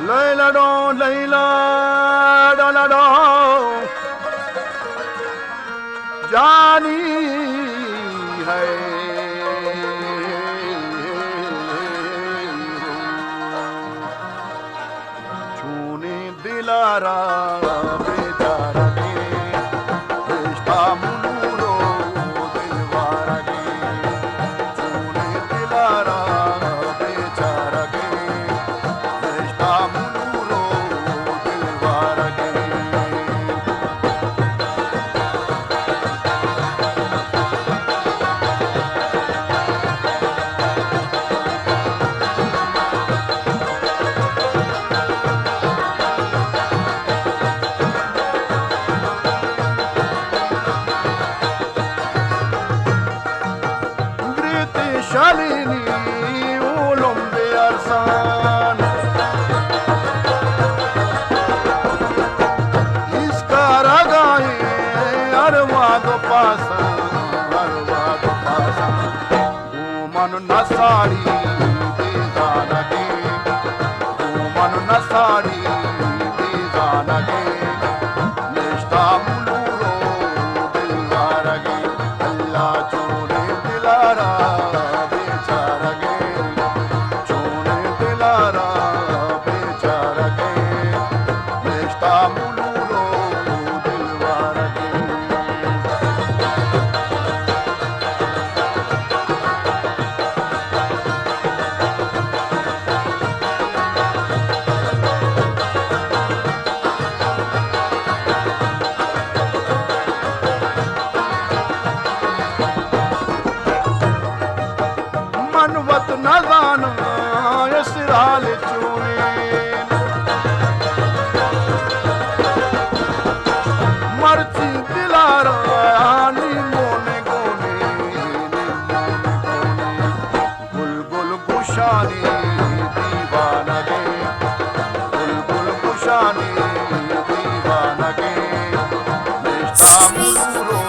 Layla do, Layla da la do, जानी है छूने दिलारा बेचारा के रिश्ता मुनूरो दिलवारा के छूने दिलारा बेचारा के रिश्ता मुनूरो दिलवारा के Shalini ulumbe arsan iska ragaye arwad pasan man nasari dizanage man nasari dizanage nishta muluro dilwarage Allah chore dilara मनवत न जाना इसराल चूने मर्ची दिलारा नी मोने गोने बुलबुल गुशानी दीवाना गे बुलबुल गुशानी दीवाना गे रिश्ता मुनूरो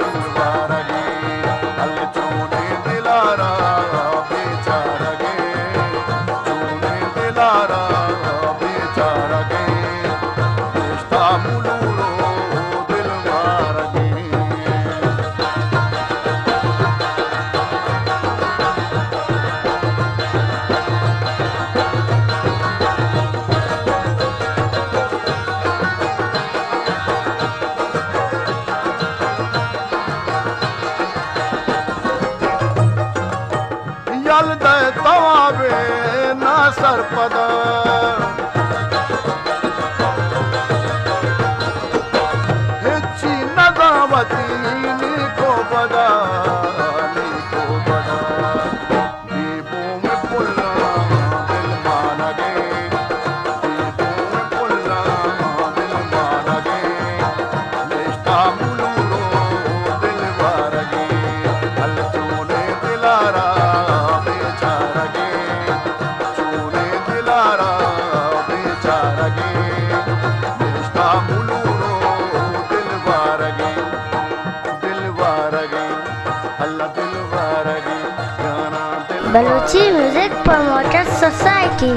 दिलवारा गे अल चूने दिलारा यलदे तवाबे ना सरपद हिची नदावती नीको बदा दीपो में पुल्ला दिल माना गे दीपो में पुल्ला दिल माना गे रिश्ता मुनूरो दिलवारा गे अल चूने Dilhara Baluchi Music Promoters Society